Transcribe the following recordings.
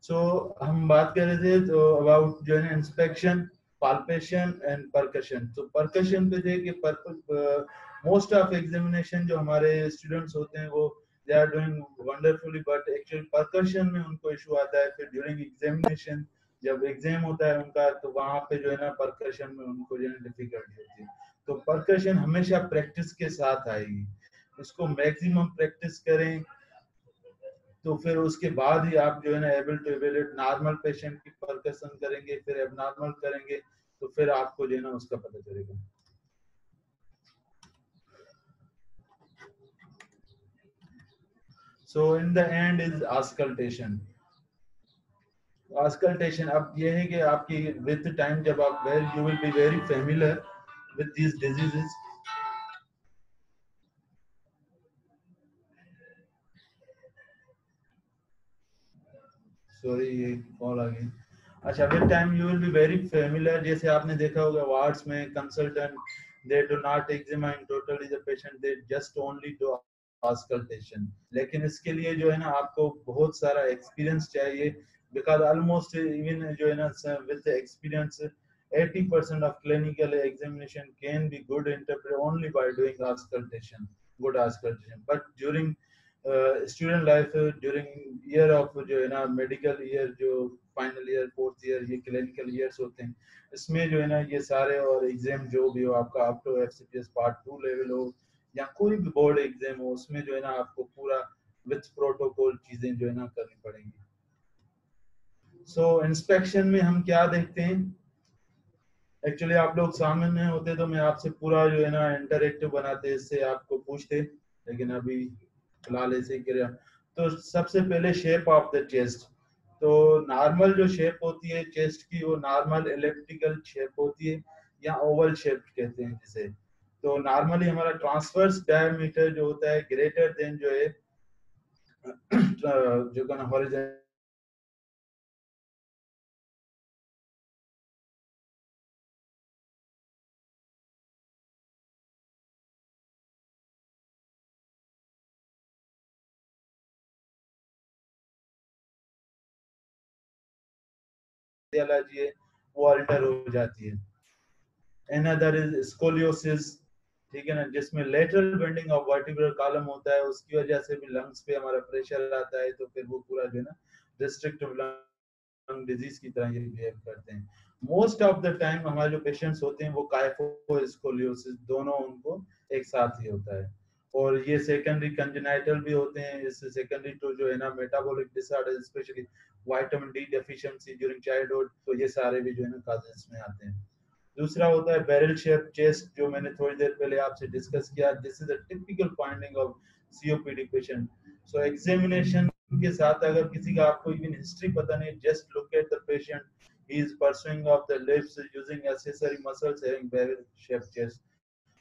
सो हम बात कर रहे थे तो अबाउट जो है इंस्पेक्शन, पाल्पेशन एंड परकशन। तो परकशन पे थे कि मोस्ट ऑफ एग्जामिनेशन जो हमारे स्टूडेंट्स होते हैं वो they are doing wonderfully, but actually percussion में उनको इशू आता है। फिर ड्यूरिंग एग्जामिनेशन जब एग्जाम होता है उनका, तो वहां पे जो है ना परकशन में उनको जो है डिफिकल्टी होती है। तो परकशन हमेशा प्रैक्टिस के साथ आएगी, इसको मैक्सिमम प्रैक्टिस करें, तो फिर उसके बाद ही आप जो है ना able to evaluate. Normal patient की परकशन करेंगे, फिर एबनॉर्मल करेंगे, तो फिर आपको जो है ना उसका पता चलेगा। So in the end is auscultation. Auscultation अब ये है कि आपकी विद टाइम जब आप very you will be very familiar with these diseases. Sorry ये कॉल आ गई। अच्छा, with time you will be very familiar. जैसे आपने देखा होगा वार्ड्स में consultant they do not examine totally the patient, they just only do auscultation. लेकिन इसके लिए जो है ना आपको बहुत सारा एक्सपीरियंस चाहिए, बिकॉज ऑलमोस्ट इवन जो है ना with experience 80% of clinical examination can be good interpreted only by doing auscultation, good auscultation. But during student life, during year of जो है ना मेडिकल ईयर, जो फाइनल ईयर, फोर्थ ईयर, ये clinical years होते हैं, इसमें जो है ना ये सारे और एग्जाम जो भी हो आपका, up to FCPS part 2 level हो या कोई भी बोर्ड एग्जाम हो, उसमें जो है ना आपको पूरा विथ प्रोटोकॉल चीजें जो है ना करनी पड़ेंगी। सो इंस्पेक्शन में हम क्या देखते हैं, एक्चुअली आप लोग सामने होते तो मैं आपसे पूरा जो है ना इंटरेक्टिव बनाते, इससे आपको पूछते, लेकिन अभी फिलहाल ऐसे ही किया। तो सबसे पहले शेप ऑफ द चेस्ट। तो नॉर्मल जो शेप होती है चेस्ट की, वो नॉर्मल एलिप्टिकल शेप होती है या ओवल शेप कहते हैं जिसे। तो नॉर्मली हमारा ट्रांसवर्स डायमीटर जो होता है ग्रेटर देन जो है जो कहना हॉरिजॉन्टल है वो अल्टर हो जाती है। another is scoliosis, ठीक है ना, जिसमें lateral bending of vertebral column होता है, उसकी वजह से भी लंग्स पे हमारा प्रेशर आता है, तो फिर वो पूरा जो है ना रिस्ट्रिक्टिव लंग डिजीज की तरह ये बिहेव करते हैं। मोस्ट ऑफ द टाइम हमारे जो पेशेंट्स होते हैं वो काइफो स्कोलियोसिस दोनों उनको एक साथ ही होता है, और ये सेकेंडरी कंजेनाइटल भी होते हैं। इससे सेकेंडरी टू जो है ना metabolic disorder, specially vitamin D deficiency during childhood, तो ये सारे भी जो है ना काजेस में आते हैं। दूसरा होता है बैरल शेप चेस्ट, जो मैंने थोड़ी देर पहले आपसे डिस्कस किया। This is a typical finding of COPD patient. So examination के साथ अगर किसी का आपको इवन हिस्ट्री पता नहीं, just look at the patient, he is pursuing of the lips using accessory muscles having barrel shaped chest,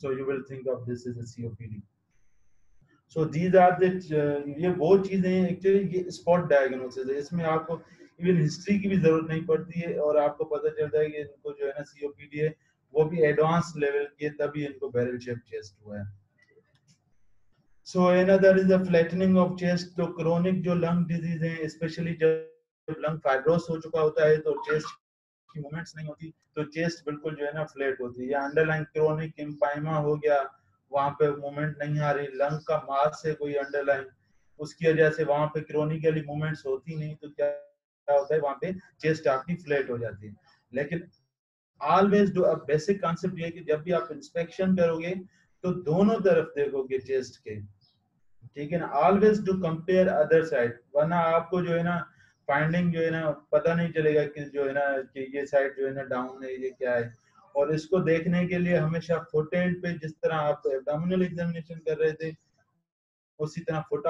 so you will think of this as a COPD. So these are the ये वो चीजें हैं, actually ये spot diagnosis है, इसमें आपको even history की भी जरूरत नहीं पड़ती है, और आपको पता चलता है कि इनको जो है ना सीओपीडी है, वो भी एडवांस लेवल की है, तभी इनको बैरल शेप चेस्ट हुआ है। So another is the flattening of chest. तो क्रोनिक जो लंग डिजीज है, स्पेशली जब लंग फाइब्रोस हो चुका होता है, तो चेस्ट की मूवमेंट्स नहीं होती, तो चेस्ट बिल्कुल जो है ना फ्लैट होती है। या अंडरलाइन क्रोनिक एम्फाइमा हो गया, वहां पे मूवमेंट नहीं आ रही, लंग का मास है कोई अंडरलाइन, उसकी वजह से वहां पे क्रोनिकली मूवमेंट्स होती नहीं, तो क्या होता है वहां पे चेस्ट आपकी फ्लैट हो जाती है। लेकिन ऑलवेज डू, अब बेसिक कॉन्सेप्ट ये है कि जब भी आप इंस्पेक्शन करोगे तो दोनों तरफ देखोगे चेस्ट के, ठीक है ना, always to compare other side, वरना आपको जो है ना फाइंडिंग जो है ना पता नहीं चलेगा कि जो है ना कि ये साइड जो है ना डाउन है, ये क्या है। और इसको देखने के लिए हमेशा फुट एंड पे, जिस तरह आप एब्डोमिनल एग्जामिनेशन कर रहे थे, उसी तरह फुट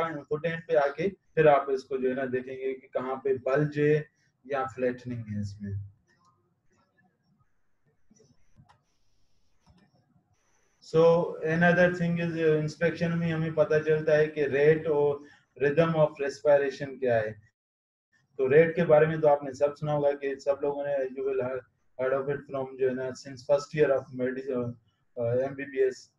एंड पे आके फिर आप इसको जो है ना देखेंगे कि कहाँ पे बल्ज है या फ्लैटनिंग है इसमें। So another thing is inspection में हमें पता चलता है कि रेट और रिदम ऑफ रेस्पिरेशन क्या है। तो रेट के बारे में तो आपने सब सुना होगा कि सब लोगों ने, you will heard of it from जो है ना since first year of medicine MBBS,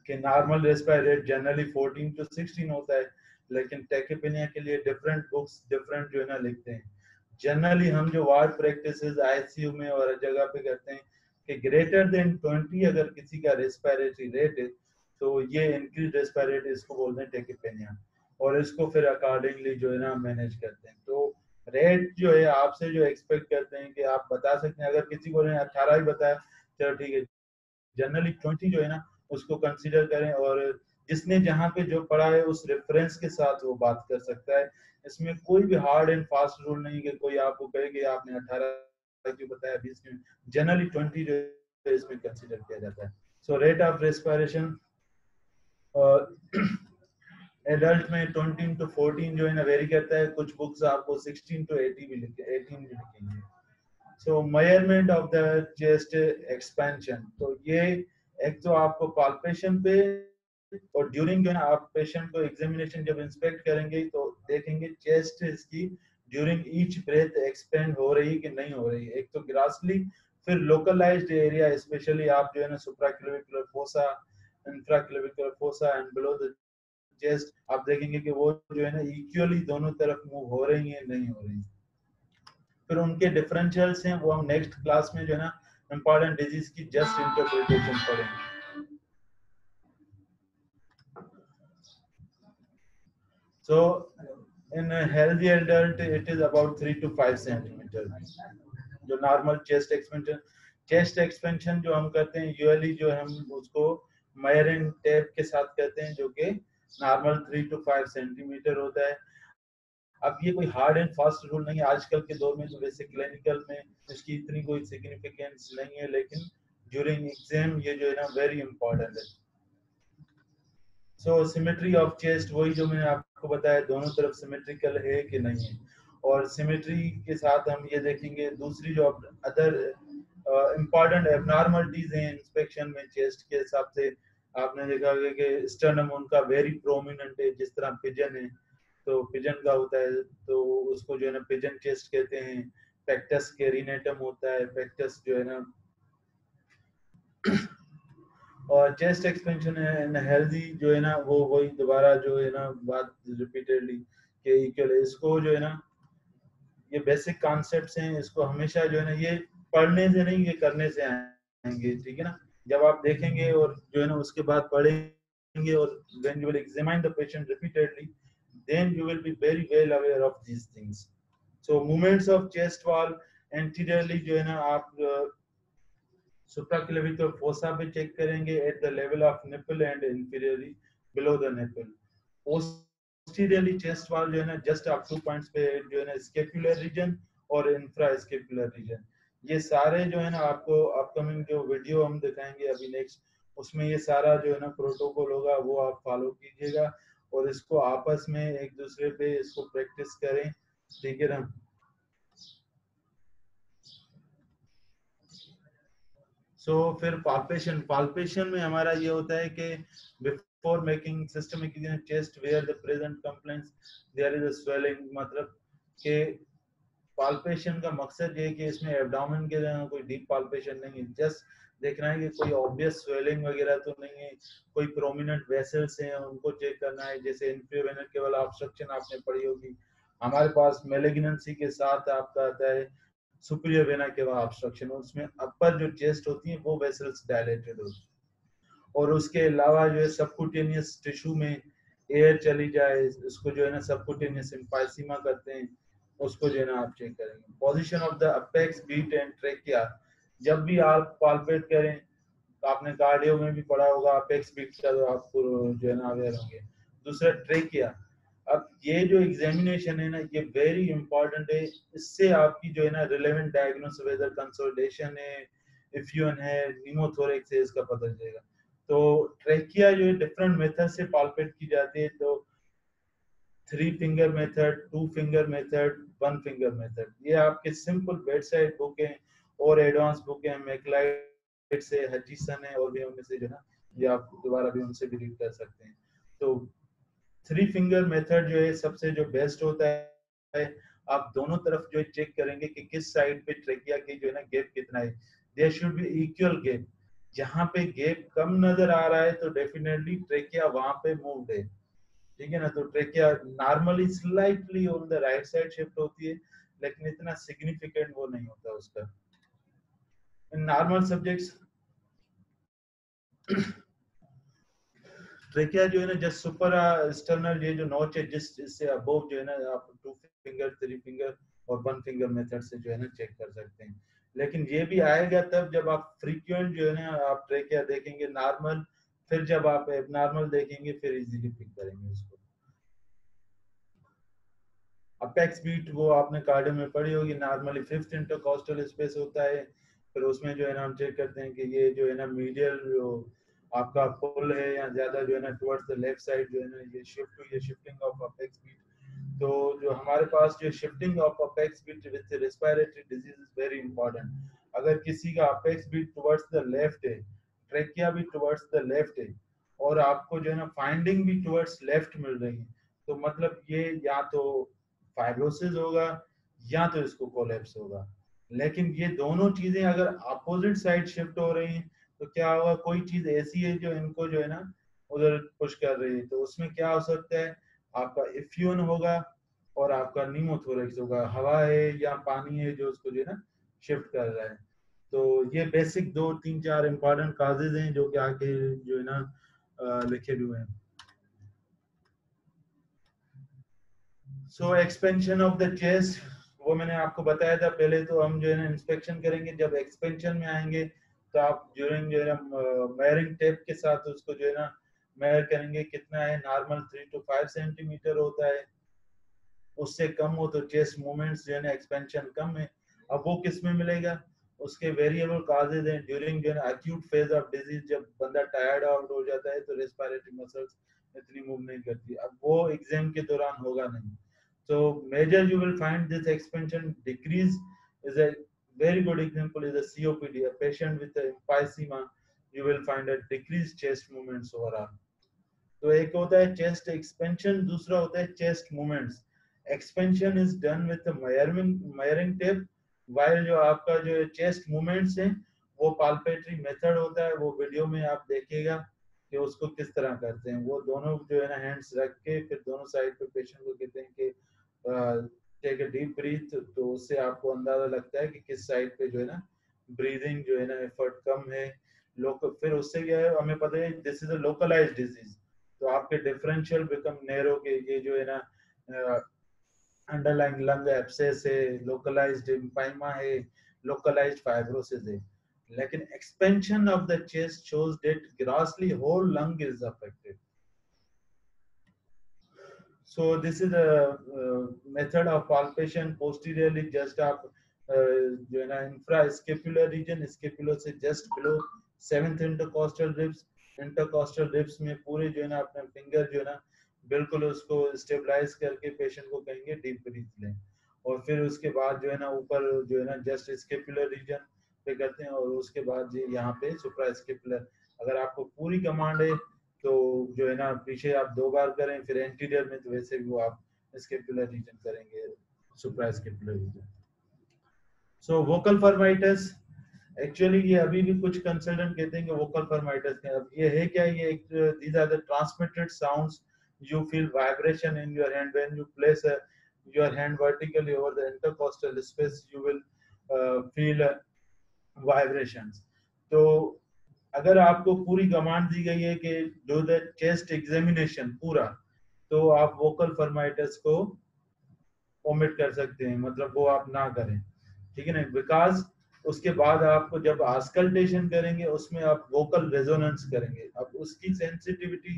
कि normal respiratory rate generally 14 to 16 होता है, लेकिन टेकिपेनिया के लिए डिफरेंट बुक्स डिफरेंट जो है ना लिखते हैं। जनरली हम जो वार्ड प्रैक्टिसेस आईसीयू में और जगह पे करते हैं कि ग्रेटर देन 20 अगर किसी का रेस्पिरेटरी रेट है तो ये इंक्रीज रेस्पिरेटरी इसको बोलते हैं टेकिपेनिया, और इसको फिर अकॉर्डिंगली जो है ना मैनेज करते हैं। तो रेट जो है आपसे जो एक्सपेक्ट करते हैं कि आप बता सकते हैं, अगर किसी को 18 ही बताया चलो ठीक है, जनरली 20 जो है ना उसको कंसीडर करें, और जिसने जहाँ पे जो पढ़ा है उस रेफरेंस के साथ वो बात कर सकता है। इसमें कोई भी हार्ड एंड फास्ट रूल नहीं कि कोई आपको कहे कि आपने 18 क्यों बताया 20 क्यों, जनरली 20 जो है इसमें कंसीडर किया जाता है। So rate of respiration adult में 20 to 14 जो है ना वेरी करता है, कुछ बुक्स आपको 16 to 18 भी लिखेंगे। सो measurement of the chest expansion, तो ये एक तो आपको पाल्पेशन पे और ड्यूरिंग जो है ना आप पेशेंट को एग्जामिनेशन जब इंस्पेक्ट करेंगे तो देखेंगे चेस्ट इसकी ड्यूरिंग ईच ब्रेथ एक्सपेंड हो रही कि नहीं हो रही है। एक तो ग्रासली, फिर लोकलाइज्ड एरिया, स्पेशली आप जो है ना supraclavicular fossa, infraclavicular fossa and below the chest, आप देखेंगे कि वो जो है ना इक्वली दोनों तरफ मूव हो रही है नहीं हो रही। फिर उनके डिफरेंशियल्स हैं वो हम नेक्स्ट क्लास में जो है ना इंपॉर्टेंट डिजीज की जस्ट इंटरप्रिटेशन पढ़ेंगे। So in a healthy adult it is about 3 to 5 centimeter जो नॉर्मल चेस्ट एक्सपेंशन जो हम करते हैं यूजुअली जो हम उसको मेयरिंग टेप के साथ करते हैं जो कि नॉर्मल 3 to 5 सेंटीमीटर होता है। अब ये कोई हार्ड एंड फास्ट रूल नहीं है, आजकल के दौर में तो वैसे क्लिनिकल में इसकी इतनी कोई सिग्निफिकेंस नहीं है, लेकिन ड्यूरिंग एग्जाम ये जो है ना वेरी इंपॉर्टेंट है। सो सिमेट्री ऑफ चेस्ट, वही जो मैंने आपको बताया दोनों तरफ सिमेट्रिकल है कि नहीं है, और सिमेट्री के साथ हम ये देखेंगे दूसरी जो अदर इम्पॉर्टेंट एबनॉर्मलिटीज हैं इंस्पेक्शन में चेस्ट के हिसाब से। आपने देखा होगा कि स्टर्नम उनका वेरी प्रोमिनेंट है, जिस तरह पिजन है तो पिजन का होता है तो उसको जो है ना पिजन चेस्ट कहते हैं। पेक्टस कैरिनेटम होता है, पेक्टस जो है ना, और चेस्ट एक्सपेंशन है हेल्दी जो है ना वो वही दोबारा जो है ना बात रिपीटेडली कि इक्वल, इसको जो है ना ये बेसिक कॉन्सेप्ट्स हैं, इसको हमेशा जो है ना ये पढ़ने से नहीं ये करने से आएंगे, ठीक है ना। जब आप देखेंगे और जो है ना उसके बाद पढ़ेंगे और when you will examine the patient repeatedly then you will be very well aware of these things. So movements of chest wall anteriorly जो है ना आप सुप्राक्लेविकुलर फोसा पे चेक करेंगे at the level of nipple and inferiorly below the nipple. Posteriorly chest wall जो है ना just आप 2 पॉइंट्स पे जो है ना स्केपुलर रीजन और इंफ्रा स्केपुलर रीजन, ये सारे जो है ना आपको अपकमिंग जो वीडियो हम दिखाएंगे अभी नेक्स्ट, उसमें ये सारा जो है ना प्रोटोकॉल होगा वो आप फॉलो कीजिएगा और इसको आपस में एक दूसरे पे इसको प्रैक्टिस करें, ठीक है ना। सो फिर पाल्पेशन में हमारा ये होता है कि before making systemic chest where the present complaints there is a swelling, मतलब कि पाल्पेशन का मकसद ये है कि इसमें एब्डोमेन के कोई डीप पाल्पेशन नहीं है, जस्ट देखना है कि कोई ऑब्वियस स्वेलिंग वगैरह तो नहीं है, कोई प्रोमिनेंट वेसल्स हैं उनको चेक करना है, जैसे इंफीरियर वेनर केवल ऑब्स्ट्रक्शन आपने पढ़ी होगी, हमारे पास मेलिग्नेंसी के साथ आपका आता है सुपीरियर वेना केवा ऑब्स्ट्रक्शन, उसमें अपर जो चेस्ट होती है वो वेसल्स डायलेटेड होती है, और उसके अलावा जो है सबक्यूटेनियस टिश्यू में एयर चली जाए इसको जो है ना सबक्यूटेनियस एम्फाइसीमा करते हैं, उसको जो है ना आप चेक करेंगे। Position of the apex beat and trachea, जब भी आप पाल्पेट करें तो आपने कार्डियो में भी पढ़ा होगा अपेक्स बीट का, तो आपको जो है ना अवेयर होंगे। दूसरा ट्रेकिया, अब ये जो एग्जामिनेशन है ना ये वेरी इंपॉर्टेंट है, इससे आपकी जो है ना रिलेवेंट डायग्नोसिस वेदर कंसोलिडेशन है, इफ्यूजन है, निमोथोरेक्स है, इसका पता चलेगा। तो ट्रेकिया जो है डिफरेंट मेथड से पाल्पेट की जाती है, तो 3 finger method, 2 finger method, 1 finger method, ये आपके सिंपल बेड साइड बुक है और एडवांस बुक है, मैकलाइट से हचिसन है और भी उनमें से जो है ना ये आप दोबारा भी उनसे भी रीड कर सकते हैं। तो 3 फिंगर मेथड जो है सबसे जो बेस्ट होता है, आप दोनों तरफ जो है चेक करेंगे कि किस साइड पे ट्रेकिया की जो है ना गैप कितना है, there should be equal gap, जहां पे गैप कम नजर आ रहा है तो डेफिनेटली ट्रेकिया वहां पे मूव्ड है, ठीक है ना। तो trachea normally slightly on the right side shift होती है, लेकिन इतना सिग्निफिकेंट वो नहीं होता उसका। इन नॉर्मल सब्जेक्ट्स ट्रेकिया जो है ना जस्ट सुपर एक्सटर्नल ये जो नॉच है जिस इससे अबव जो है ना आप 2 फिंगर 3 फिंगर और 1 फिंगर मेथड से जो है ना चेक कर सकते हैं। लेकिन ये भी आएगा तब जब आप फ्रीक्वेंट जो है ना आप ट्रेकिया देखेंगे नॉर्मल, फिर जब आप एबनॉर्मल देखेंगे फिर इजीली पिक करेंगे उसको। अपेक्स बीट वो आपने कार्डियो में पढ़ी होगी, नॉर्मली 5th इंटरकॉस्टल स्पेस होता है। फिर उसमें जो है ना हम चेक करते हैं कि ये जो है ना मीडियल जो आपका पुल है या ज्यादा जो है ना टुवर्ड्स द लेफ्ट साइड जो है ना ये शिफ्ट हुई है, शिफ्टिंग ऑफ अपेक्स बीट। तो जो हमारे पास जो shifting of apex beat with respiratory disease is very important. अगर किसी का apex beat towards the left है, ट्रेकिया भी टुवर्ड्स द लेफ्ट है, और आपको जो है ना फाइंडिंग भी टुवर्ड्स लेफ्ट मिल रही है, तो मतलब ये या तो फाइब्रोसिस होगा या तो इसको कोलैप्स होगा। लेकिन ये दोनों चीजें अगर अपोजिट साइड शिफ्ट हो रही हैं तो क्या होगा, कोई चीज ऐसी है जो इनको जो है ना उधर पुश कर रही है, तो उसमें क्या हो सकता है, आपका इफ्यून होगा और आपका न्यूमोथोरेक्स होगा, हवा है या पानी है जो उसको जो है ना शिफ्ट कर रहा है। तो ये बेसिक 2 3 4 इंपॉर्टेंट काजेज हैं जो कि आके जो है ना लिखे हुए हैं। सो एक्सपेंशन ऑफ द चेस्ट वो मैंने आपको बताया था पहले। तो हम जो है ना इंस्पेक्शन करेंगे, जब एक्सपेंशन में आएंगे तो आप ड्यूरिंग जो है ना मेयरिंग टेप के साथ उसको जो है ना मेयर करेंगे कितना है। नॉर्मल 3 to 5 सेंटीमीटर होता है, उससे कम हो तो चेस्ट मूवमेंट्स जो है ना एक्सपेंशन कम है। अब वो किस में मिलेगा, उसके वेरिएबल काजेज हैं। ड्यूरिंग जो है एक्यूट फेज ऑफ डिजीज जब बंदा टायर्ड आउट हो जाता है तो रेस्पिरेटरी मसल्स इतनी मूव नहीं करती, अब वो एग्जाम के दौरान होगा नहीं। So major you will find this expansion decrease is a very good example is a COPD, a patient with a emphysema, you will find a decreased chest movements overall। तो एक होता है चेस्ट एक्सपेंशन, दूसरा होता है chest movements. Expansion is done with मेयरिंग tape, while जो आपका जो चेस्ट मूवमेंट्स हैं वो पाल्पेटरी मेथड होता है, वो वीडियो में आप देखिएगा कि उसको किस तरह करते हैं। वो दोनों जो है ना हैंड्स रख के फिर दोनों साइड पे पेशेंट को कहते हैं कि टेक अ डीप ब्रीथ, तो उससे आपको अंदाजा लगता है कि किस साइड पे जो है ना ब्रीदिंग जो है ना एफर्ट कम है। लोग फिर उससे क्या है हमें पता है this is a localised disease, तो आपके डिफरेंशियल बिकम नैरो के ये जो है ना अंडरलाइंग लंग एब्सेस है, लोकलाइज्ड एम्फाइमा है, लोकलाइज्ड फाइब्रोसिस है। लेकिन expansion of the chest shows that grossly whole lung is affected. So this is a method of palpation posteriorly, just आप जो है ना infrascapular region, scapular से just below 7th intercostal ribs, intercostal ribs में पूरे जो है ना अपने फिंगर जो है ना बिल्कुल उसको स्टेबलाइज करके पेशेंट को कहेंगे डीप ब्रीथ लें, और फिर उसके बाद जो है ना ऊपर जो है ना जस्ट स्केपुलर रीजन पे करते हैं, और उसके बाद ये यहाँ पे सुप्रा स्केपुलर। अगर आपको पूरी कमांड है तो जो है ना पीछे आप 2 बार करें, फिर एंटीरियर में तो वैसे भी वो आप स्केपुलर रीजन करेंगे, supra scapular region. So vocal fremitus, actually ये अभी भी कुछ कंसल्टेंट कहते हैं कि वोकल फर्माइटस है। अब ये है क्या, ये these are the transmitted sounds, you feel vibration in your hand when you place your hand vertically over the intercostal space, you will feel vibrations. तो अगर आपको पूरी कमांड दी गई है कि डू द चेस्ट एग्जामिनेशन पूरा, तो आप वोकल फर्माइटस को ओमिट कर सकते हैं, मतलब वो आप ना करें, ठीक है ना। बिकॉज उसके बाद आपको जब आस्कल्टेशन करेंगे उसमें आप वोकल रेजोनेंस करेंगे, अब उसकी sensitivity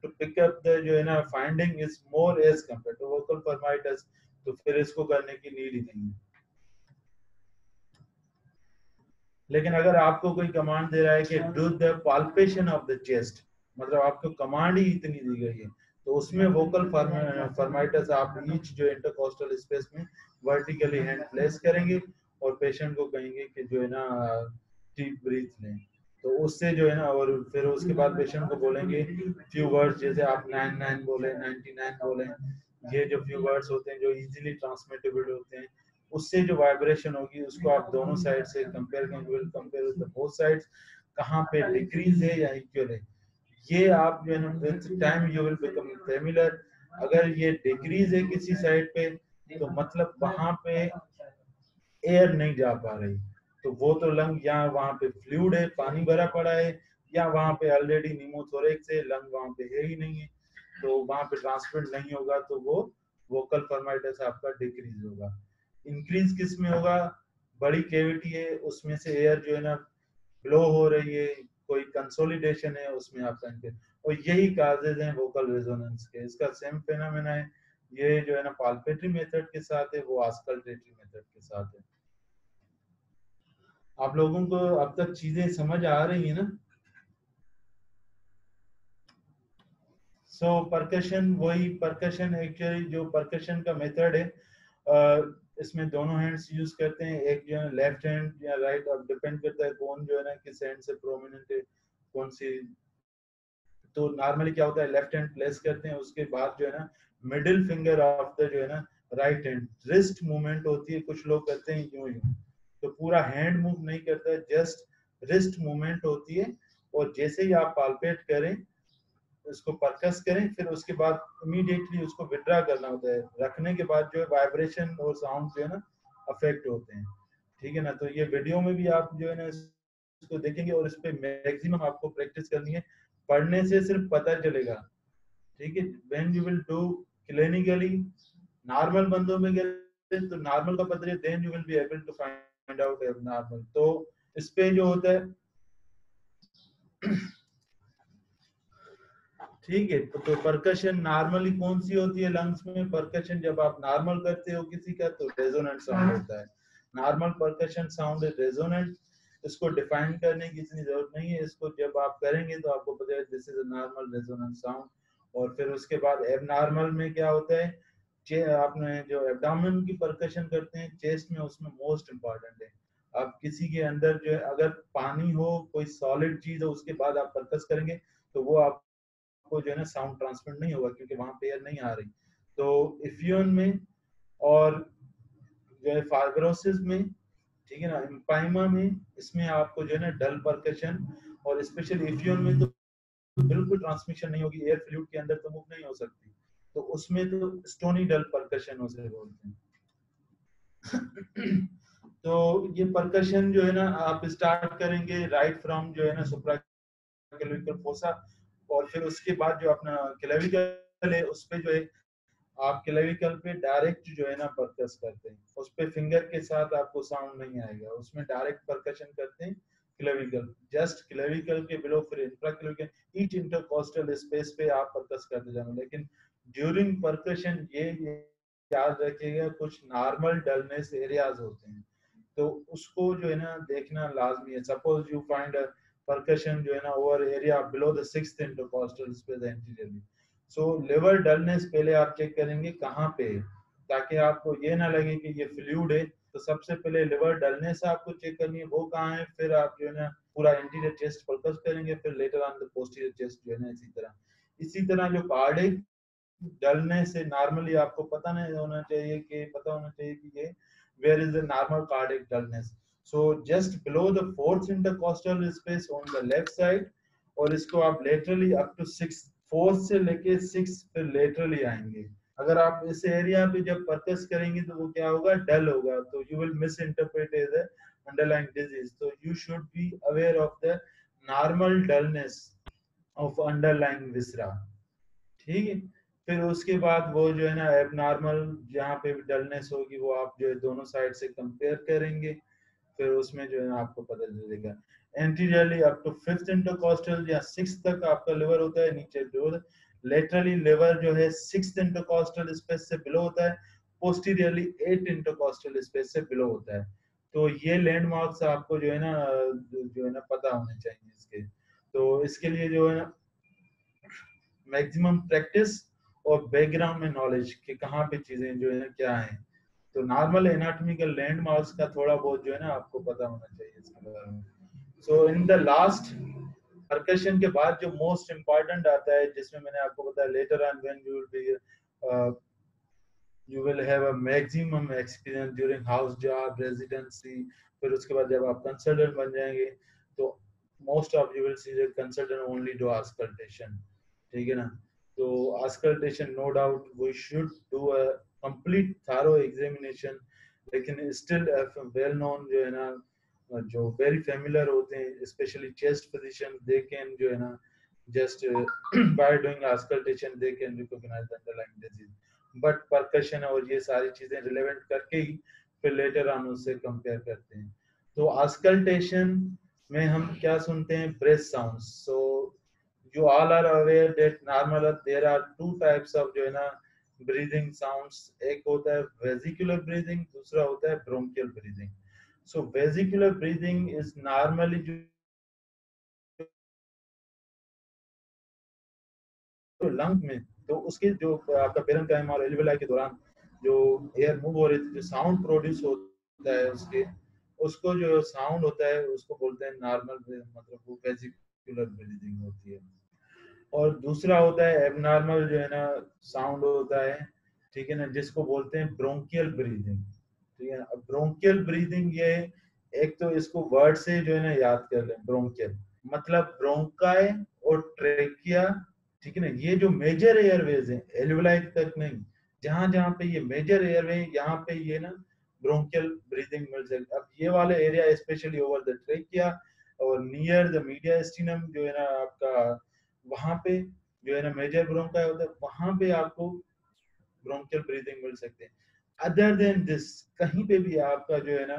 to pick up the जो है ना finding is more as compare to vocal fremitus, तो फिर इसको करने की नीड ही नहीं है। लेकिन अगर आपको कोई कमांड दे रहा है कि do the palpation of the chest, मतलब आपको कमांड ही इतनी दी गई है, तो उसमें वोकल फर्माइटस आप ईच जो इंटरकोस्टल स्पेस में वर्टिकली हैंड प्लेस करेंगे और पेशेंट को कहेंगे कि जो है ना डीप ब्रीथ लें, तो उससे जो है ना, और फिर उसके बाद पेशेंट को बोलेंगे फ्यू वर्ड्स, जैसे आप 99 बोले, 99 बोले, ये जो फ्यू वर्ड्स होते हैं जो इजीली ट्रांसमिटेबल होते हैं, उससे जो वाइब्रेशन होगी उसको आप दोनों साइड से कंपेयर करेंगे, will compare with both sides, कहां पे डिक्रीज है या इक्वल है। ये आप जो है ना with time you will become familiar. अगर ये डिक्रीज है किसी साइड पे तो मतलब वहां पे एयर नहीं जा पा रही, तो वो तो लंग या वहां पे फ्लूइड है, पानी भरा पड़ा है, या वहां पे ऑलरेडी निमोथोरेक्स है, लंग वहां पे है ही नहीं है, तो वहां पे ट्रांसमिट नहीं होगा, तो वो वोकल फॉर्मेटिस आपका डिक्रीज होगा। इंक्रीज किस में होगा? बड़ी कैविटी है, उसमें से एयर जो है ना ब्लो हो रही है, कोई कंसोलिडेशन है, उसमें आपका increase। और यही काजेज हैं वोकल रेजोनेंस के। इसका सेम फेनोमेना है, ये जो है ना पाल्पेटरी मेथड के साथ है, वो आस्कल्टेटरी मेथड के साथ है। आप लोगों को अब तक चीजें समझ आ रही है ना? सो परकशन, वही परकशन एक्चुअली जो परकशन का मेथड है, इसमें दोनों हैंड्स यूज करते हैं, एक जो है लेफ्ट हैंड या राइट, अब डिपेंड करता है कौन जो है ना किस हैंड से प्रोमिनेंट है, कौन सी। तो नॉर्मली क्या होता है, लेफ्ट हैंड प्लेस करते हैं, उसके बाद जो है ना मिडिल फिंगर ऑफ द जो है ना राइट हैंड, रिस्ट मूवमेंट होती है, कुछ लोग करते हैं यूं यूं, तो पूरा हैंड मूव नहीं करता है, जस्ट रिस्ट मूवमेंट होती है। और जैसे ही आप पाल्पेट करें, उसको परकस करें, फिर उसके बाद इमीडिएटली उसको विड्रा करना होता है, रखने के बाद जो है वाइब्रेशन और साउंड जो है ना अफेक्ट होते हैं। ठीक है ना? तो ये वीडियो में भी आप जो है ना इसको देखेंगे, और इस पे मैक्सिमम आपको प्रैक्टिस करनी है, पढ़ने से सिर्फ पता चलेगा। ठीक है? When you will do clinically, normal बंदों में गए तो नॉर्मल का पता है, then you will be able to find out abnormal. तो इस पे जो होता है ठीक है, तो परकशन नॉर्मली कौन सी होती है लंग्स में? परकशन जब आप नॉर्मल करते हो किसी का, तो रेजोनेंट साउंड होता है। नॉर्मल परकशन साउंड है रेजोनेंट। इसको डिफाइन करने की इतनी जरूरत नहीं है, इसको जब आप करेंगे तो आपको पता है this is a normal resonant sound. और फिर उसके बाद एबनॉर्मल में क्या होता है, आपने जो एब्डोमेन की परकशन करते हैं चेस्ट में, उसमें मोस्ट इंपॉर्टेंट है। आप किसी के अंदर जो है अगर पानी हो, कोई सॉलिड चीज हो, उसके बाद आप परकस करेंगे, तो वो आप को जो है ना साउंड ट्रांसमिट नहीं होगा, क्योंकि वहां पे एयर नहीं आ रही। तो इफ्यून में और जो है फाइब्रोसिस में, ठीक है ना, एम्पाइमा में, इसमें आपको जो है ना डल परकशन, और स्पेशली इफ्यून में तो बिल्कुल ट्रांसमिशन नहीं होगी, एयर फ्लूइड के अंदर तो मूव नहीं हो सकती, तो उसमें तो स्टोनी डल परकशन उसे बोलते हैं। तो ये परकशन जो है ना आप स्टार्ट करेंगे राइट फ्रॉम जो है ना सुप्रा क्लेविकल फोसा, और फिर उसके बाद जो अपना क्लेविकल है उस पे जो है आप क्लेविकल पे डायरेक्ट जो है ना परकस करते हैं, उस पे फिंगर के साथ आपको साउंड नहीं आएगा, उसमें डायरेक्ट परकशन करते हैं क्लेविकल, जस्ट क्लेविकल के बिलो, फिर इंट्राक्लेविकल, ईच इंटरकोस्टल स्पेस पे आप परकस करते जाएंगे। लेकिन ड्यूरिंग परकशन ये याद रखिएगा, कुछ नॉर्मल डलनेस एरियाज होते हैं, तो उसको जो है ना देखना लाजमी है। सपोज यू फाइंड परकशन जो है ना over area below the sixth intercostal space anteriorly, so liver dullness पहले आप चेक करेंगे कहाँ पे है, ताकि आपको ये ना लगे कि ये फ्लूइड है। तो सबसे पहले लिवर डलनेस आपको चेक करनी है, वो कहाँ है, फिर आप जो है ना पूरा इंटीरियर चेस्ट फोकस करेंगे, फिर later on the posterior chest जो है ना इसी तरह जो कार्डिक डलनेस से नॉर्मली आपको पता नहीं होना चाहिए कि पता होना चाहिए कि ये where is the normal cardiac dullness. So just below the fourth intercostal space on the left side, और इसको आप लेटरली अप टू 6, फोर्थ से लेके 6 फिर लेटरली आएंगे। अगर आप इस एरिया पे जब परकस करेंगे तो वो क्या होगा, डल होगा, तो you will misinterpret as underlying disease. तो you should be aware of the normal dullness of underlying viscera. ठीक है? फिर उसके बाद वो जो है ना एबनॉर्मल जहाँ पे भी डलनेस होगी, वो आप जो है दोनों साइड से कंपेयर करेंगे, फिर उसमें जो है ना आपको पता चलेगा। Anteriorly up to fifth intercostal या सिक्स तक आपका लिवर होता है, नीचे जो लेटरली लिवर जो है सिक्स इंटरकोस्टल स्पेस से बिलो होता है, पोस्टीरियरली एट इंटरकोस्टल स्पेस से बिलो होता है। तो ये लैंडमार्क्स आपको जो है ना पता होने चाहिए इसके। तो इसके लिए जो है ना मैक्सिमम प्रैक्टिस और बैकग्राउंड में नॉलेज कि कहाँ पे चीजें जो है ना क्या है, तो नॉर्मल एनाटॉमिकल लैंडमार्क्स का थोड़ा बहुत जो है ना आपको पता होना चाहिए इसके बारे में। सो इन द लास्ट परकशन के बाद जो मोस्ट इम्पोर्टेंट आता है, जिसमें मैंने आपको बताया later on when you will have a maximum experience during house job residency, फिर उसके बाद जब आप कंसल्टेंट बन जाएंगे, तो most of you will see the consultant only do auscultation. ठीक है ना? तो auscultation no doubt we should do complete thorough examination, लेकिन स्टिल वेल नोन जो है ना, जो वेरी फेमिलियर होते हैं specially chest physician, they can जो है ना just by doing auscultation they can recognize the underlying disease, but percussion और ये सारी चीजें रिलेवेंट करके ही फिर लेटर ऑन उससे कंपेयर करते हैं। तो auscultation में हम क्या सुनते हैं, breath sounds. So you all are aware that normal there are two types of जो है ना ब्रीदिंग साउंड्स, एक होता है वेजिकुलर ब्रीदिंग, दूसरा होता है bronchial breathing. So vesicular breathing is normally जो लंग में, तो उसके जो आपका पेरेंकाइम और एल्वियोलाई के दौरान जो एयर मूव हो रही थी, जो साउंड प्रोड्यूस होता है उसके, उसको जो साउंड होता है उसको बोलते हैं नॉर्मल, मतलब वो वेजिकुलर ब्रीदिंग होती है। और दूसरा होता है एबनॉर्मल जो है ना साउंड होता है, ठीक है ना, जिसको बोलते हैं ब्रोंकियल ब्रीदिंग। ठीक है ना, अब ब्रोंकियल ब्रीदिंग ये, एक तो इसको वर्ड से जो है ना याद कर लें, ब्रोंकियल मतलब ब्रोंकाई और ट्रेकिया, ठीक है ना, ये जो मेजर एयरवेज है एल्वियोलाई तक नहीं, जहां जहां पे ये मेजर एयरवे, यहाँ पे ये ना ब्रोंकियल ब्रीदिंग मिल सकती। अब ये वाले area specially over the trachea और नियर द मीडियास्टिनम जो है ना आपका, वहां पे जो है ना मेजर ब्रोंकाई होता है, वहां पे आपको ब्रोंकियल ब्रीदिंग मिल सकते हैं। अदर देन दिस कहीं पे भी आपका जो है ना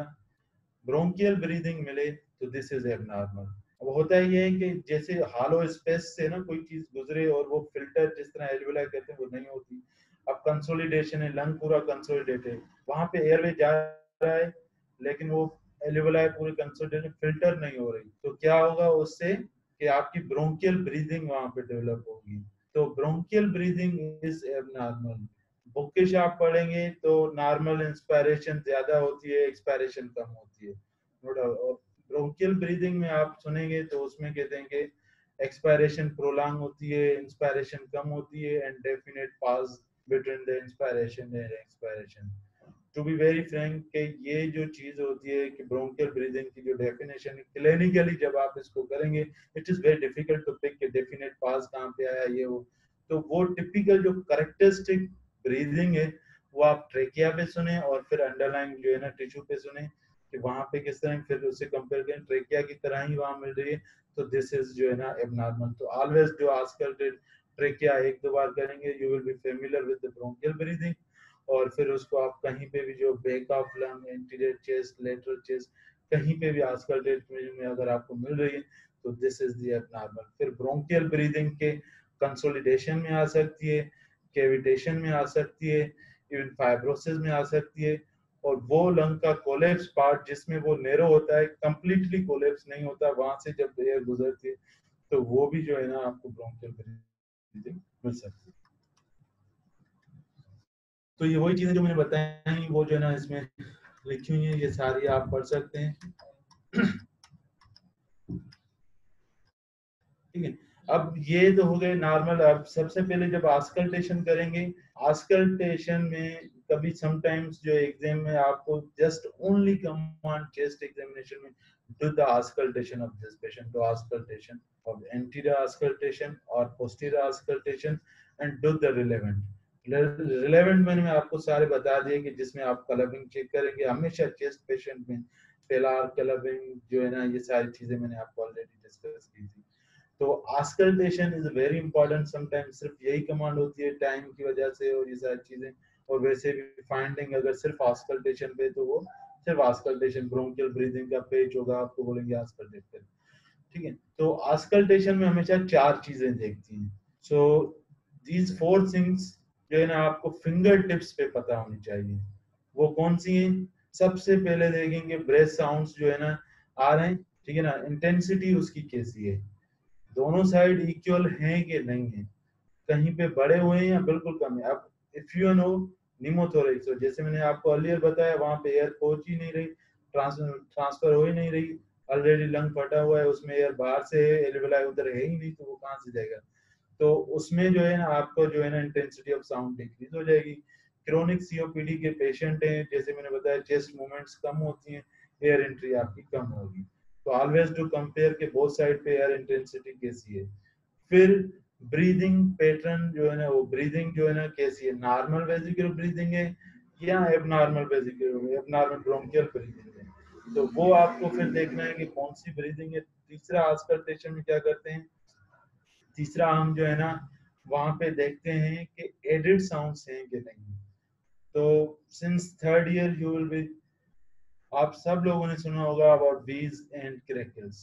ब्रोंकियल ब्रीदिंग मिले तो दिस इज एबनॉर्मल। अब होता ये है कि जैसे हालो स्पेस से ना कोई चीज गुजरे और वो फिल्टर जिस तरह एल्वियोलाई कहते हैं वो नहीं होती। अब कंसोलिडेशन है, लंग पूरा कंसोलिडेट है, वहां पे एयरवे जा रहा है लेकिन वो एल्वियोलाई पूरी कंसोलिडेट फिल्टर नहीं हो रही, तो क्या होगा उससे कि आपकी ब्रोंकियल ब्रीदिंग वहां पे डेवलप होगी। तो bronchial breathing is abnormal. Bookish आप पढ़ेंगे तो नॉर्मल इंस्पायरेशन ज्यादा होती है, एक्सपायरेशन कम होती है, नो डाउट। ब्रोंकियल ब्रीदिंग में आप सुनेंगे तो उसमें कहते हैं कि एक्सपायरेशन प्रोलॉन्ग होती है, इंस्पायरेशन कम होती है, and definite pause between the inspiration and expiration. To be very frank कि ये जो चीज होती है कि ब्रोंकियल ब्रीदिंग की जो डेफिनेशन है क्लिनिकली जब आप इसको करेंगे, it is very difficult to pick के डेफिनेट पॉज कहाँ पे आया ये वो। तो वो टिपिकल जो करेक्टरिस्टिक ब्रीदिंग है वो आप ट्रेकिया पे सुने और फिर अंडरलाइन जो है ना टिश्यू पे सुने कि वहां पे किस तरह, फिर उससे कंपेयर करें ट्रेकिया की तरह ही वहां मिल रही है, तो दिस इज जो है ना एबनॉर्मल। तो ऑलवेज जो आजकल ट्रेकिया एक दो बार करेंगे you will be familiar with the bronchial breathing, और फिर उसको आप कहीं पे भी जो back of lung, anterior chest, lateral chest, कहीं पे भी आजकल डेट में अगर आपको मिल रही है तो दिस इज दी एबनॉर्मल। फिर ब्रोंकियल ब्रीदिंग के कंसोलिडेशन में आ सकती है, कैविटेशन में आ सकती है, इवन फाइब्रोसिस में आ सकती है, और वो लंग का कोलेप्स पार्ट जिसमें वो नेरो होता है, कंप्लीटली कोलेप्स नहीं होता, वहां से जब एयर गुजरती है तो वो भी जो है ना आपको ब्रोंकियल ब्रीदिंग मिल सकती है। तो ये वही चीजें जो मैंने बताई वो जो है ना इसमें लिखी हुई है, ये सारी आप पढ़ सकते हैं। ठीक है, अब ये तो हो गए नॉर्मल। अब सबसे पहले जब आस्कल्टेशन करेंगे, आस्कल्टेशन में कभी समटाइम्स जो एग्जाम में आपको just only command chest examination में do the auscultation of this patient, do auscultation of anterior auscultation और posterior auscultation and do the relevant. Relevant मैंने आपको सारे बता दिए कि जिसमें आप क्लबिंग चेक करेंगे हमेशा चेस्ट पेशेंट में, पेलार क्लबिंग जो है ना, ये सारी चीजें मैंने आपको ऑलरेडी डिस्कस की थी। तो आस्कल्टेशन इज वेरी इंपॉर्टेंट। समटाइम्स सिर्फ यही कमांड होती है टाइम की वजह से और ये सारी चीजें, और वैसे भी फाइंडिंग अगर सिर्फ आस्कल्टेशन पे तो वो सिर्फ आस्कल्टेशन, ब्रोंकियल ब्रीदिंग का पेज होगा, आपको बोलेंगे आस्कल्टेट करें। ठीक है, तो आस्कल्टेशन में हमेशा चार चीजें देखती हैं। सो दीज फोर थिंग्स जो है ना आपको फिंगर टिप्स पे पता होनी चाहिए। वो कौन सी हैं? सबसे पहले देखेंगे ब्रेथ साउंड्स जो है ना आ रहे हैं, ठीक है ना, इंटेंसिटी उसकी कैसी है, दोनों साइड इक्वल हैं कि नहीं है, कहीं पे बड़े हुए हैं या बिल्कुल कम है। अब इफ यू नो निमोथोरेक्स, जैसे मैंने आपको अर्लियर बताया वहां पे एयर पहुंच ही नहीं रही, ट्रांसफर हो ही नहीं रही, ऑलरेडी लंग फटा हुआ है, उसमें एयर बाहर से है, एल्वियोलाई उधर है ही नहीं, तो वो कहाँ से जाएगा। तो उसमें जो है ना आपको जो है ना इंटेंसिटी ऑफ साउंड डिक्रीज हो जाएगी। क्रोनिक सीओपीडी के पेशेंट हैं, जैसे मैंने बताया चेस्ट मूवमेंट्स कम होती हैं, एयर एंट्री आपकी कम होगी। तो ऑलवेज टू कंपेयर के बोथ साइड पे एयर इंटेंसिटी कैसी है। फिर ब्रीदिंग पैटर्न जो है ना, वो ब्रीदिंग जो है ना कैसी है, नॉर्मल वेजिकुलर ब्रीदिंग है या abnormal vesicular, abnormal bronchial breathing है। तो वो आपको फिर देखना है कि कौन सी ब्रीदिंग है। तीसरा आस्कल्टेशन में क्या करते हैं, तीसरा हम जो है ना वहां पे देखते हैं कि एडिड साउंड्स हैं कि नहीं। तो since third year you will B, आप सब लोगों ने सुना होगा अबाउट बीज एंड क्रैकल्स,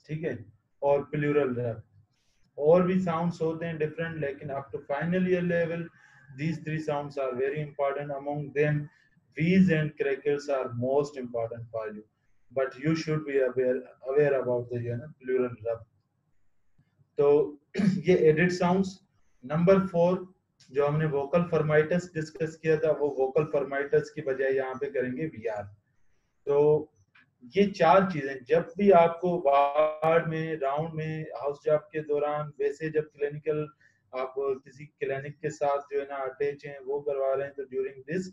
ठीक है, और प्लूरल रैप। और भी साउंड्स होते हैं डिफरेंट, लेकिन up to final year level these three sounds are very important. Among them, V's and crackles are most important for you, but you should be aware about the plural rub. तो ये edit sounds. Number 4 जो हमने vocal फर्माइटस discuss किया था, वो vocal फर्माइटस की बजाय यहाँ पे करेंगे वीआर। तो ये चार चीजें जब भी आपको वार्ड में, राउंड में, हाउस जॉब के दौरान, वैसे जब क्लिनिकल आप किसी क्लिनिक के साथ जो है ना अटैच हैं, वो करवा रहे हैं, तो ड्यूरिंग दिस,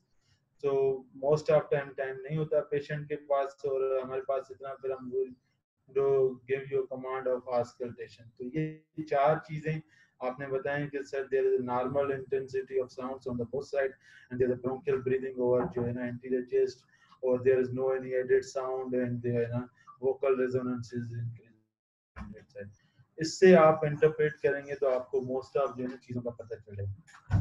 तो मोस्ट ऑफ टाइम टाइम नहीं होता पेशेंट के पास और हमारे पास इतना, फिर हम do give you command of auscultation. तो ये चार चीजें आपने बताएं कि sir there is normal intensity of sounds on the both side and there is bronchial breathing over जो है ना anterior chest, or there is no any added sound and there na vocal resonance is increasing। इससे आप interpret करेंगे तो आपको most of जो है चीजों का पता चलेगा।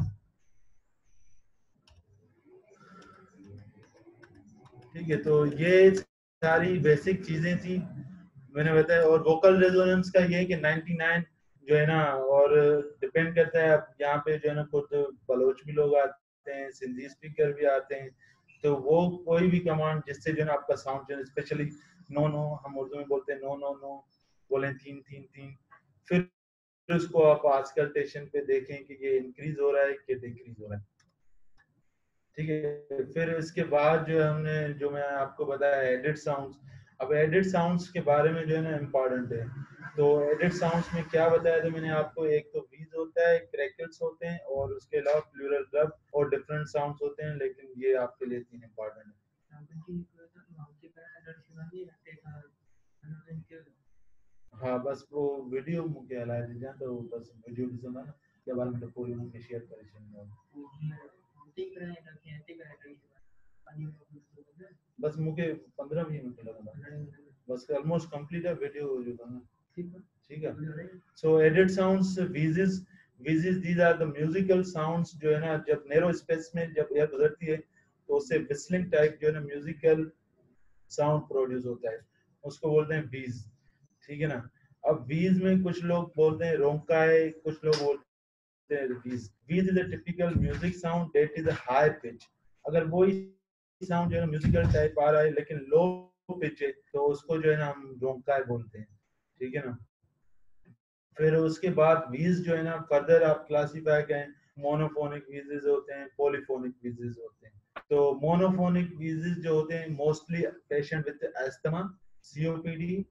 ठीक है, तो ये सारी बेसिक चीजें थी मैंने बताया। और वोकल रेजोनेंस का ये है कि 99 जो है ना, और डिपेंड करता है, अब यहाँ पे जो है ना खुद बलोच भी लोग आते हैं, सिंधी स्पीकर भी आते हैं, तो वो कोई भी कमांड जिससे जो है ना आपका साउंड जो है, स्पेशली नो नो, हम उर्दू में बोलते हैं नो नो नो, बोले तीन तीन तीन, फिर उसको आप आस्कल्टेशन पे देखें कि ये इंक्रीज हो रहा है कि डिक्रीज हो रहा है। ठीक है, फिर इसके बाद जो हमने, जो मैं आपको बताया एडिट साउंड्स। अब एडिट साउंड्स के बारे में जो है ना इम्पोर्टेंट है। तो एडिट साउंड्स में क्या बताया था मैंने आपको, एक तो वीज होता है, क्रैकल्स होते हैं, और उसके अलावा प्लूरल रब और डिफरेंट साउंड्स होते हैं, लेकिन ये आपके लिए तीन इम्पोर्टेंट है। हाँ बस वो वीडियो मुझे हला दीजिए, तो बस वीडियो भी सुना ना के बारे में तो पूरी मुझे शेयर करें बस मुझे 15-20 मिनट लगा, बस ऑलमोस्ट कंप्लीट है वीडियो जो था ना। ठीक है, so added sounds, wheezes, wheezes these are the musical sounds जो है ना, जब नैरो स्पेस में जब एयर गुजरती है तो उससे विस्लिंग टाइप जो है ना म्यूजिकल साउंड प्रोड्यूस होता है, उसको बोलते हैं वीज। ठीक है ना। अब वीज में कुछ लोग बोलते हैं रोंकाई, कुछ लोग बोलते हैं वीज। वीज is a typical music sound that is a high pitch. अगर वो साउंड जो है म्यूजिकल टाइप आ रहा है लेकिन लो पिच है, तो उसको जो है ना हम रोंकाई बोलते हैं। ठीक है ना। फिर उसके बाद वीज जो है ना फर्दर आप क्लासीफाई करें, मोनोफोनिक वीजेस होते हैं, पॉलीफोनिक वीजेस होते हैं। तो मोनोफोनिक वीजेस जो होते हैं mostly patient with asthma, COPD,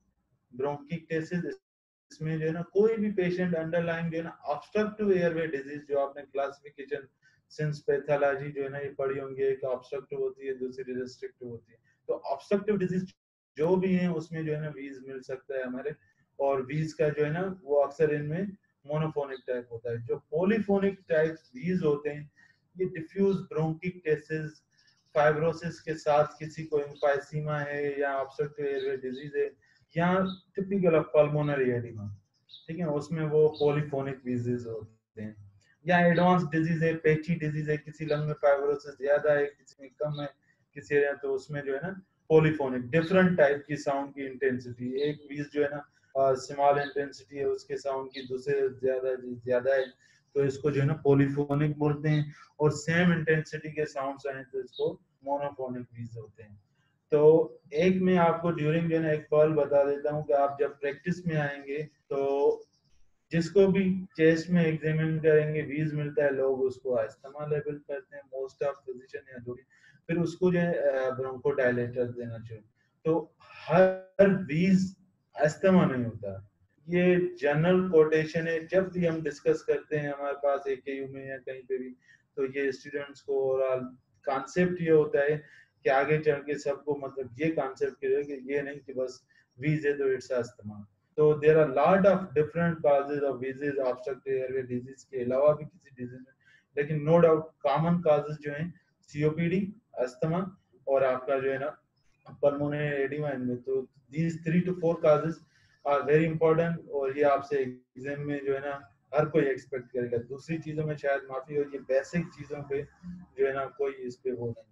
bronchitis, इसमें जो है ना कोई भी पेशेंट अंडरलाइंग जो है ना ऑब्स्ट्रक्टिव एयरवे डिजीज, जो आपने क्लासिफिकेशन सिंस पैथोलॉजी जो है ना ये पढ़ी होंगी, एक ऑब्स्ट्रक्टिव होती है, दूसरी रिस्ट्रिक्टिव होती है। तो ऑब्स्ट्रक्टिव डिजीज जो भी है उसमें जो है ना वीज मिल सकता है हमारे, और वीज का जो है ना वो अक्सर इनमें मोनोफोनिक टाइप होता है। जो पॉलीफोनिक टाइप वीज होते हैं ये डिफ्यूज ब्रोंकिटिस, फाइब्रोसिस के साथ किसी को एम्फाइसीमा है या ऑब्स्ट्रक्टिव एयरवे डिजीज है या टिपिकल ऑफ पल्मोनरी एडिमा, ठीक है, उसमें वो पॉलीफोनिक वीजेस होते हैं। या एडवांस डिजीज है, पेची डिजीज है, किसी लंग में फाइब्रोसिस ज्यादा है, किसी में कम है, किसी है, तो उसमें जो है ना पॉलीफोनिक डिफरेंट टाइप की साउंड की इंटेंसिटी, एक वीज जो है ना स्मॉल इंटेंसिटी है उसके साउंड की, दूसरे ज्यादा ज्यादा है, तो इसको जो है ना पॉलीफोनिक बोलते हैं। और सेम इंटेंसिटी के साउंड्स आए तो इसको मोनोफोनिक वीज होते हैं। तो एक मैं आपको ड्यूरिंग जो है ना एक पल बता देता हूँ कि आप जब प्रैक्टिस में आएंगे तो जिसको भी चेस्ट में एग्जामिन करेंगे वीज मिलता है, लोग उसको अस्थमा लेवल करते हैं मोस्ट ऑफ फिजिशियन या जो भी, फिर उसको जो है ब्रोंकोडायलेटर देना चाहिए। तो हर वीज अस्थमा नहीं होता, ये जनरल कोटेशन है। जब भी हम डिस्कस करते हैं हमारे पास एकेयू में या कहीं पे भी, तो ये स्टूडेंट्स को ओवरऑल कॉन्सेप्ट ये होता है कि आगे चल के सबको मतलब ये कॉन्सेप्ट कि ये नहीं कि बस वीज है तो इट्स अस्थमा। तो there are lot of different causes of disease, obstructive airway disease के अलावा भी किसी डिजीज में, लेकिन नो डाउट कॉमन काजेज जो हैं सीओपीडी, अस्थमा और आपका जो है ना पल्मोनरी एडिमा, इनमें तो these 3 to 4 causes are very important, और ये आपसे एग्जाम में जो है ना हर कोई एक्सपेक्ट करेगा। दूसरी चीजों में शायद माफी हो, ये बेसिक चीजों पे जो है ना कोई इस पे वो नहीं है।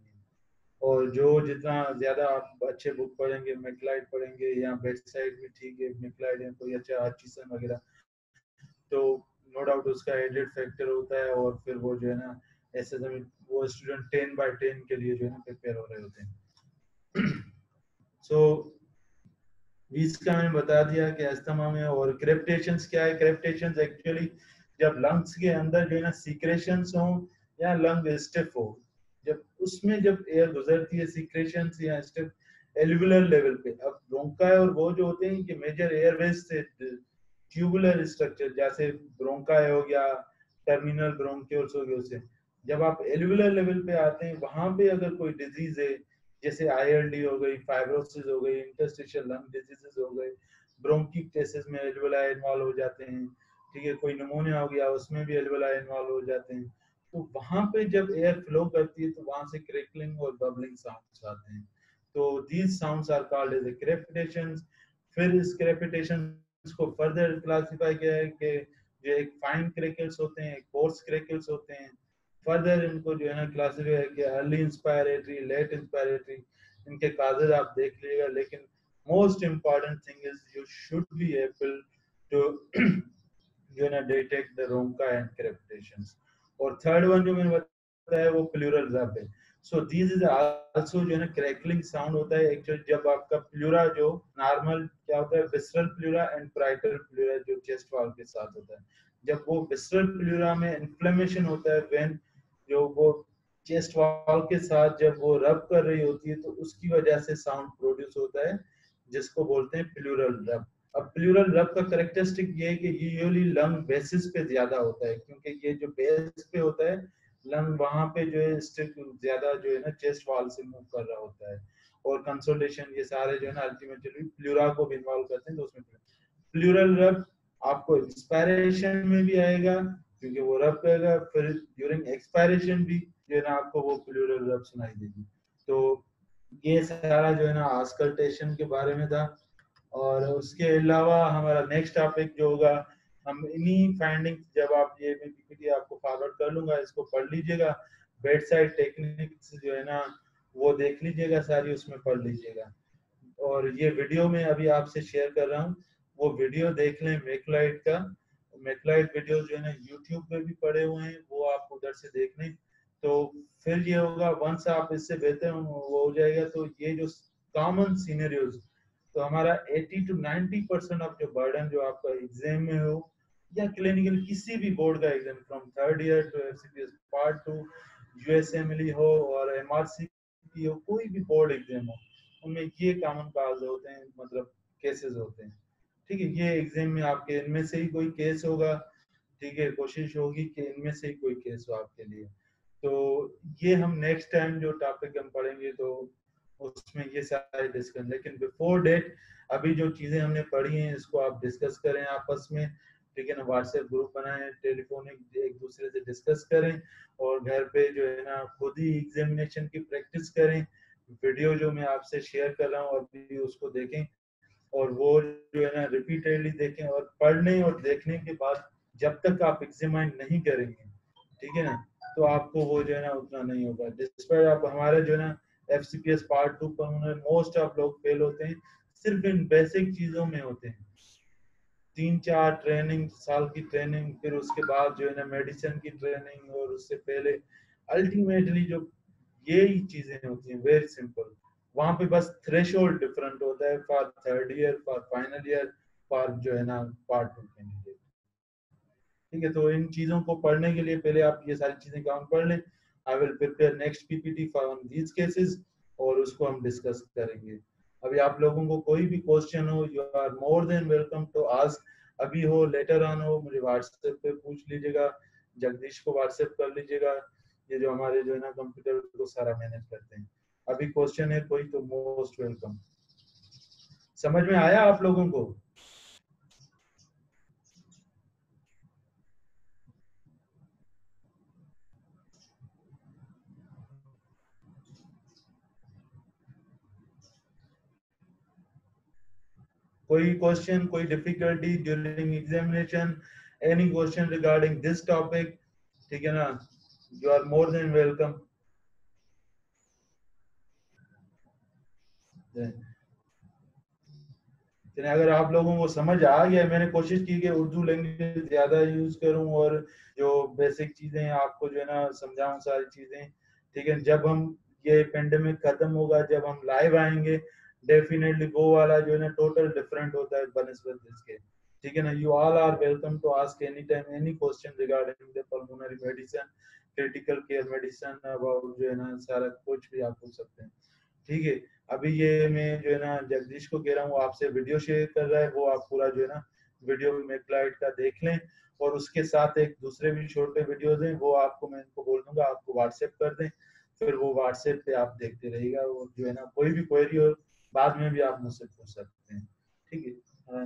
और जो जितना ज्यादा आप अच्छे बुक पढ़ेंगे, मैकलाइड पढ़ेंगे या बेडसाइड भी ठीक है, मैकलाइड है कोई अच्छा हचिसन वगैरह, तो नो डाउट उसका एडेड फैक्टर होता है, और फिर वो जो है ना ऐसे वो स्टूडेंट 10/10 के लिए जो है ना प्रिपेयर हो रहे होते हैं। सो बीच का मैंने बता दिया कि अस्थमा में, और क्रेप्टेशंस क्या है। क्रेप्टेशंस एक्चुअली जब लंग्स के अंदर जो है ना सीक्रेशंस हो या लंग स्टिफ हो, जब उसमें जब एयर गुजरती है सीक्रेशंस या स्टिफ एल्वुलर लेवल पे, अब ब्रोंका और वो जो होते हैं कि मेजर एयरवेज से ट्यूबुलर स्ट्रक्चर, जैसे ब्रोंका हो गया, टर्मिनल ब्रोंक्यूल्स हो गए, उसे जब आप एल्वुलर लेवल पे आते हैं, वहां पे अगर कोई डिजीज है, जैसे आईएलडी हो गई, फाइब्रोसिस हो गई, इंटरस्टिशियल लंग डिजीजेस हो गए, ब्रोंकी केसेस में एल्वुलाई इन्वॉल्व हो जाते हैं, ठीक है, कोई निमोनिया हो गया उसमें भी एल्वुलाई इन्वॉल्व हो जाते हैं, तो वहां पे जब एयर फ्लो करती है तो वहां से क्रैकलिंग और बबलिंग साउंड्स आते हैं, तो these sounds are called as crepitations. फिर इस क्रेपिटेशंस को फर्दर क्लासिफाई किया है कि जो एक फाइन क्रैकल्स होते हैं, एक कोर्स क्रैकल्स होते हैं, फर्दर इनको जो है ना क्लासिफाई किया अर्ली इंस्पायरेटरी, लेट इंस्पायरेटरी, इनके काजेज आप देख लीजिएगा, लेकिन most important thing is you should be able to जो है ना detect the rhonchi and crepitations. और थर्ड वन जो मैंने बताया वो प्लूरल रब है। सो दिस इज आल्सो जो है ना क्रैकलिंग साउंड होता है एक्चुअली, जब आपका प्लूरा जो नॉर्मल क्या होता है, visceral pleura and parietal pleura जो चेस्ट वॉल के साथ होता है, जब वो विसरल प्लूरा में इन्फ्लेमेशन होता है, व्हेन जो वो चेस्ट वॉल के साथ जब वो रब कर रही होती है, तो उसकी वजह से साउंड प्रोड्यूस होता है, जिसको बोलते हैं प्लूरल रब। अब प्लूरल रब का कैरेक्टरिस्टिक ये है कि यूजुअली लंग बेसिस पे ज्यादा होता है, क्योंकि ये जो बेस पे होता है लंग, वहां पे जो है स्टिक ज्यादा जो है ना चेस्ट वॉल से मूव कर रहा होता है, और कंसोलिडेशन ये सारे जो है ना अल्टीमेटली प्लूरा को भी इन्वॉल्व करते हैं, तो उसमें प्लूरल रब आपको इंस्पायरेशन में भी आएगा क्योंकि वो रब करेगा, फिर ड्यूरिंग एक्सपायरेशन भी जो है ना आपको वो प्लूरल रब सुनाई देगी। तो ये सारा जो है ना ऑस्कल्टेशन के बारे में था। और उसके अलावा हमारा नेक्स्ट टॉपिक जो होगा, हम इन्हीं फाइंडिंग्स, जब आप ये पीपीटी आपको फॉरवर्ड कर लूंगा, इसको पढ़ लीजिएगा, बेड साइड टेक्निक्स जो है ना वो देख लीजिएगा सारी, उसमें पढ़ लीजिएगा। और ये वीडियो मैं अभी आपसे शेयर कर रहा हूँ, वो वीडियो देख लें मैकलाइड का। मैकलाइड वीडियो जो है ना यूट्यूब पे भी पड़े हुए हैं, वो आप उधर से देख लें, तो फिर ये होगा वंस आप इससे बेहतर वो हो जाएगा, तो ये जो कॉमन सीनरियोज, तो हमारा 80 to 90% ऑफ जो बर्डन जो आपका एग्जाम में हो या क्लिनिकल किसी भी बोर्ड का exam, from third year to FCPS part 2, USMLE हो और एमआरसी हो, कोई भी बोर्ड एग्जाम हो, उनमें ये कॉमन काज होते हैं, मतलब केसेस होते हैं, ठीक है। ये एग्जाम में आपके इनमें से ही कोई केस होगा, ठीक है, कोशिश होगी कि इनमें से ही कोई केस हो आपके लिए। तो ये हम नेक्स्ट टाइम जो टॉपिक हम पढ़ेंगे तो उसमें ये सारे डिस्कस, लेकिन बिफोर डेट अभी जो चीजें हमने पढ़ी हैं इसको आप डिस्कस करें आपस में, ठीक है ना, व्हाट्सएप ग्रुप बनाएं, टेलीफोनिक एक दूसरे से डिस्कस करें, और घर पे जो है ना खुद ही एग्जामिनेशन की प्रैक्टिस करें। वीडियो जो मैं आपसे शेयर कर रहा हूँ अभी उसको देखें, और वो जो है ना रिपीटेडली देखें, और पढ़ने और देखने के बाद जब तक आप एग्जामिन नहीं करेंगे, ठीक है ना, तो आपको वो जो है ना उतना नहीं होगा। डिस्पाइट आप हमारा जो है ना एफसीपीएस पार्ट 2 पर मोस्ट ऑफ लोग फेल होते हैं, सिर्फ इन बेसिक चीजों में होते हैं। 3-4 ट्रेनिंग साल की ट्रेनिंग, फिर उसके बाद जो है ना मेडिसिन की ट्रेनिंग, और उससे पहले अल्टीमेटली जो यही चीजें होती हैं वेरी सिंपल, वहां पे बस थ्रेशोल्ड डिफरेंट होता है for third year, for final year, for जो है ना पार्ट 2 कैंडिडेट, ठीक है। तो इन चीजों को पढ़ने के लिए पहले आप ये सारी चीजें काम पढ़ लें। I will prepare next PPT for these cases, और उसको हम डिस्कस करेंगे। अभी आप लोगों को कोई भी क्वेश्चन हो, you are more than welcome to ask, अभी हो लेटर ऑन हो, मुझे व्हाट्सएप पे पूछ लीजिएगा, जगदीश को व्हाट्सएप कर लीजिएगा, ये जो हमारे जो है ना कंप्यूटर को सारा मैनेज करते हैं। अभी क्वेश्चन है कोई तो मोस्ट वेलकम। समझ में आया आप लोगों को? कोई क्वेश्चन, कोई difficulty during examination, any question regarding this topic, ठीक है ना, you are more than welcome. अगर आप लोगों को समझ आ गया, मैंने कोशिश की कि उर्दू लैंग्वेज ज्यादा यूज करूं और जो बेसिक चीजें आपको जो है ना समझाऊं सारी चीजें, ठीक है। जब हम ये पेंडेमिक खत्म होगा, जब हम लाइव आएंगे, डेफिनेटली वो वाला जो है ना टोटल डिफरेंट होता है बनस्पत इसके, ठीक है ना। You all are welcome to ask any time any question regarding the pulmonary medicine, critical care medicine, about जो है ना सारा कुछ भी आप पूछ सकते हैं, ठीक है। अभी ये मैं जो है ना जगदीश को कह रहा हूँ आपसे वीडियो शेयर कर रहा है, वो आप पूरा जो है ना वीडियो मेकलाइट का देख लें, और उसके साथ एक दूसरे भी छोटे वीडियोज हैं, वो आपको मैं इनको बोल दूंगा आपको व्हाट्सएप कर दें, फिर वो व्हाट्सएप पे आप देखते रहिएगा, और जो है ना कोई भी क्वेरी हो बाद में भी आप मुझसे पूछ सकते हैं, ठीक है। हाँ।